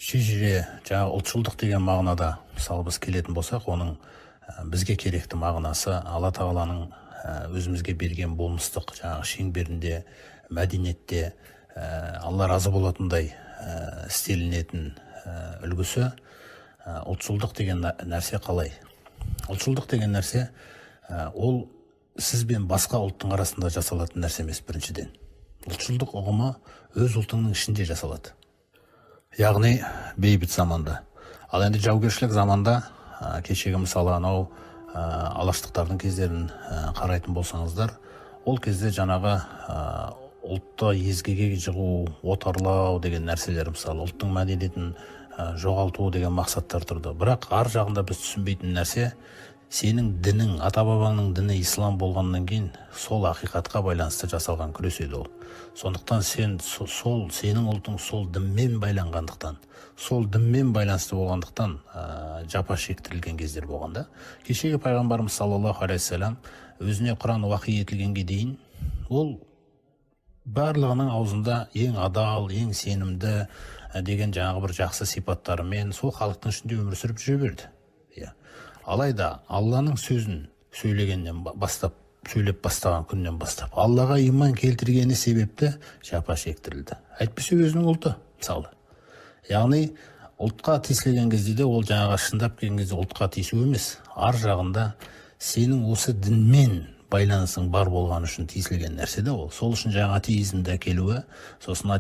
шежіре жаңағы ұлтшылдық деген мағынада мысалы біз келетін болсақ, оның бізге керекті мағынасы Алла тағаланың өзімізге берген болмыстық жаңағы шеңберінде, мәдениетте Алла разы болатындай істелінетін үлгісі. Ұлтшылдық деген нәрсе қалай? Ұлтшылдық деген нәрсе ол сіз бен басқа ұлттың арасында жасалатын нәрсе емес. Біріншіден, ұлтшылдық ұғымы өз ұлтыңның ішінде жасалады, яғни бейбіт заманда. Ал енді жаугершілік заманда, кешегі мысалы анау алаштықтардың кездерін қарайтын болсаңыздар, ол кезде жаңағы ұлтты езгіге жығу, отарлау деген нәрселер, мысалы ұлттың мәдениетін жоғалту деген мақсаттар тұрды. Бірақ ар жағында біз түсінбейтін нәрсе, сенің дінің, ата-бабаңның діні ислам болғаннан кейін сол ақиқатқа байланысты жасалған күрес еді ол. Сондықтан сенің ұлтың сол дінмен байланғандықтан, сол дінмен байланысты болғандықтан жапа шектірілген кездер болғанда. Кешегі пайғамбарымыз саллаллаху алейхи вассалам өзіне Құран уахи етілгенге дейін ол барлығының аузында ең адал, ең сенімді деген жаңағы бір жақсы сипаттарымен сол халықтың ішінде өмір сүріп жүре берді. Алайда Алланың сөзін сөйлеп бастаған күннен бастап Аллаға иман келтіргені себепті жапа шектірілді. Әйтпесе өзінің ұлты, мысалы. Яғни ұлтқа тиісілген кезде де ол жаңағы шындап келген кезде ұлтқа тиісу емес, ар жағында сенің осы дінмен байланысың бар болған үшін тиісілген нәрсе де ол. Сол үшін жаңағы атеизмді әкелуі, сосын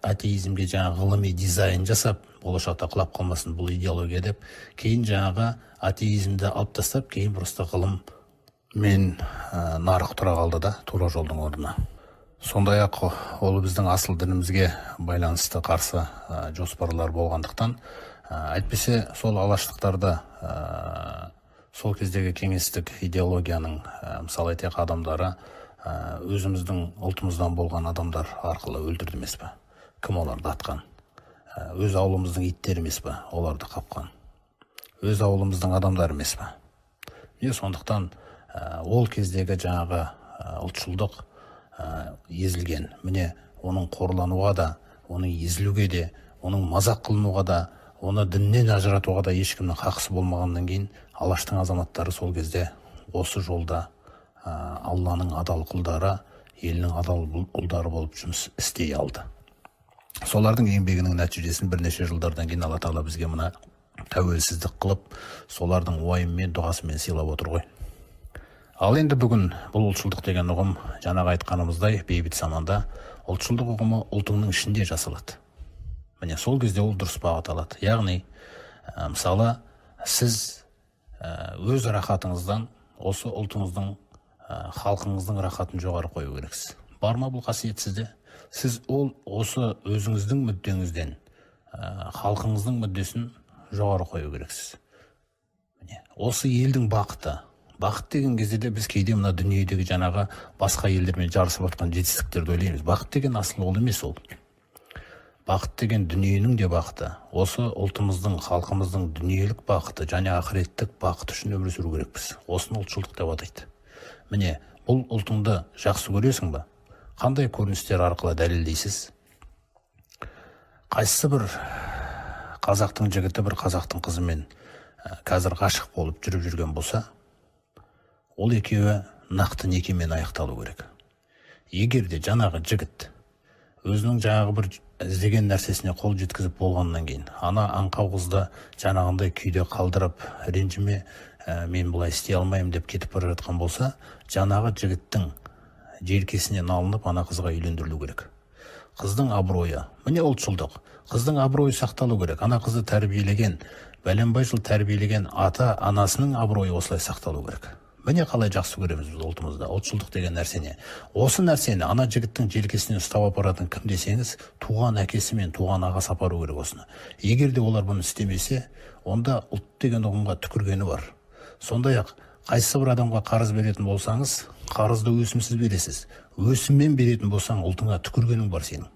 атеизмге жаңағы ғылыми дизайн жасап, болашақта құлап қалмасын бұл идеология деп, кейін жаңағы атеизмді алып тастап, кейін просто ғылым мен нарық тұра қалды да, тура жолдың орнына. Сондай-ақ ол біздің асыл дінімізге байланысты қарсы жоспарлар болғандықтан, әйтпесе сол алаштықтарды, сол кездегі кеңестік идеологияның мысалы айтайық адамдары өзіміздің ұлтымыздан болған адамдар арқылы өлтірді емес пе? Кім оларды атқан? Өз ауылымыздың иттері емес пе? Оларды қапқан. Өз ауылымыздың адамдары емес пе? Сондықтан ол кездегі жаңағы ұлтшылдық езілген. Міне оның қорлануға да, оның езілуге де, оның мазақ қылынуға да, оны діннен ажыратуға да ешкімнің хақысы болмағаннан кейін алаштың азаматтары сол кезде осы жолда Алланың адал құлдары, елінің адал ұлдары болып жұмыс істей алды. Солардың еңбегінің нәтижесін бірнеше жылдардан кейін Алла Тағала бізге мына тәуелсіздік қылып, солардың уайымымен, дұғасымен сыйлап отыр ғой. Ал енді бүгін бұл ұлтшылдық деген ұғым, жаңағы айтқанымыздай, бейбіт заманда ұлтшылдық ұғымы ұлтыңның ішінде жасалады. Міне сол кезде ол дұрыс бағыт алады. Яғни, мысалы, сіз өз рахатыңыздан осы ұлтыңыздың, халқыңыздың рахатын жоғары қою керексіз. Бар ма бұл қасиет сізде? Сіз осы өзіңіздің мүддеңізден халқыңыздың мүддесін жоғары қою керексіз. Осы елдің бақыты. Бақыт деген кезде де біз кейде мына дүниедегі жаңағы басқа елдермен жарысып жатқан жетістіктерді ойлаймыз. Бақыт деген асыл ол емес ол. Бақыт деген дүниенің де бақыты. Осы ұлтымыздың, халқымыздың дүниелік бақыты және ақыреттік бақыт үшін өмір сүру керекпіз. Осыны ұлтшылдық деп атайды. Міне, бұл ұлтыңды жақсы көресің ба? Қандай көріністер арқылы дәлелдейсіз? Қайсысы бір қазақтың жігіті бір қазақтың қызымен қазір ғашық болып жүріп жүрген болса, ол екеуі нақты некемен аяқталу керек. Егер де жаңағы жігіт өзінің жаңағы бір іздеген нәрсесіне қол жеткізіп болғаннан кейін, ана аңқау қызды жаңағындай күйде қалдырып, ренжіме, мен бұлай істей алмаймын деп кетіп бара жатқан болса, жаңағы жігіттің желкесінен алынып ана қызға үйлендірілу керек. Қыздың абыройы, міне ұлтшылдық, қыздың абыройы сақталу керек. Ана қызды тәрбиелеген, бәленбай жыл тәрбиелеген ата анасының абыройы осылай сақталу керек. Міне қалай жақсы көреміз біз ұлтымызда, ұлтшылдық деген нәрсені. Осы нәрсені ана жігіттің желкесінен ұстап апаратын кім десеңіз, туған әкесі мен туған ағасы апару керек осыны. Егер де олар бұны істемесе, онда ұлт деген ұғымға түкіргені бар. Сондай-ақ, қайсы бір адамға қарыз беретін болсаңыз, қарызды өсімсіз бересіз. Өсіммен беретін болсаң, ұлтыңа түкіргенің бар сенің.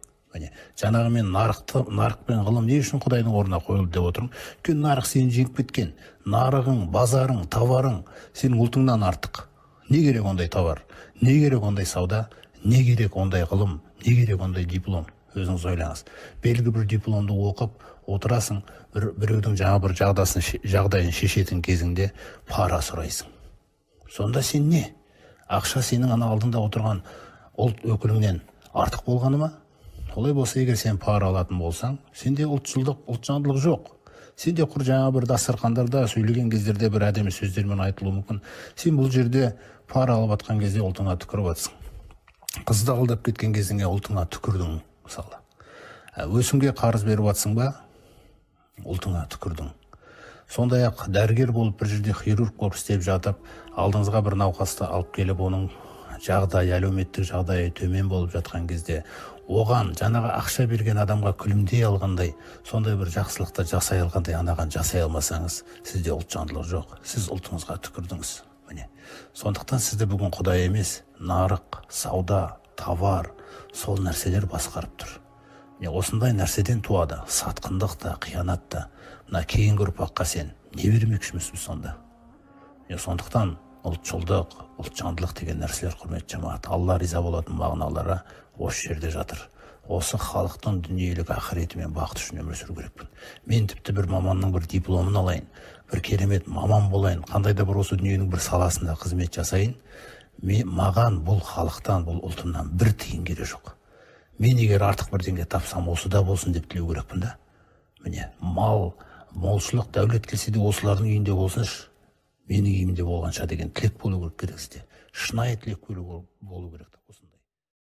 Жаңағы мен нарық пен ғылым не үшін Құдайдың орнына қойылды деп отырмын. Өйткені нарық сені жеңіп кеткен. Нарығың, базарың, товарың сенің ұлтыңнан артық. Не керек ондай товар? Не керек ондай сауда? Не керек ондай ғылым? Не керек ондай диплом? өзіңіз ойлаңыз. Белгі бір дипломды оқып отырасың, біреудің жаңа бір жағдайын шешетін кезіңде пара сұрайсың. Сонда сен не? Ақша сенің ана алдында отырған ұлт өкіліңнен артық болғаны ма? Олай болса, егер сен пара алатын болсаң, сенде ұлтшылдық, ұлтжандылық жоқ. Сенде құр жаңа бір дастархандарда сөйлеген кездерде бір әдемі сөздермен айтылуы мүмкін. Сен бұл жерде пара алып жатқан кезде ұлтыңа түкіріп жатсың. Қызды алдап кеткен кезіңе ұлтыңа түкірдің, мысалы. Өсімге қарыз беріп жатсың ба? Ұлтыңа түкірдің. Сондай-ақ дәрігер болып бір жерде хирург болып істеп жатып, алдыңызға бір науқасты алып келіп, оның жағдайы, әлеуметтік жағдайы төмен болып жатқан кезде, оған жаңағы ақша берген адамға күлімдей алғандай, сондай бір жақсылықты жасай алғандай анаған жасай алмасаңыз, сізде ұлтжандылық жоқ. Сіз ұлтыңызға түкірдіңіз. Міне. Сондықтан сізді бүгін Құдай емес, нарық, сауда, товар, сол нәрселер басқарып тұр. Осындай нәрседен туады сатқындық та, қиянат та. Мына кейінгі ұрпаққа сен не бермекшімісің сонда? Сондықтан ұлтшылдық, ұлтжандылық деген нәрселер, құрметті жамағат, Алла риза болатын мағыналары осы жерде жатыр. Осы халықтың дүниелік ақыреті мен бақыты үшін өмір сүру керекпін. Мен тіпті бір маманның бір дипломын алайын, бір керемет маман болайын, қандай да бір осы дүниенің бір саласында қызмет жасайын, маған бұл халықтан, бұл ұлтымнан бір тиын керек жоқ. Мен егер артық бірдеңе тапсам, осы да болсын деп тілеу керекпін да. Міне, мал, молшылық, дәулет келсе де осылардың үйінде болсыншы, менің үйімде болғанша деген тілек болу керек сізде. Шынайы тілек болу керек.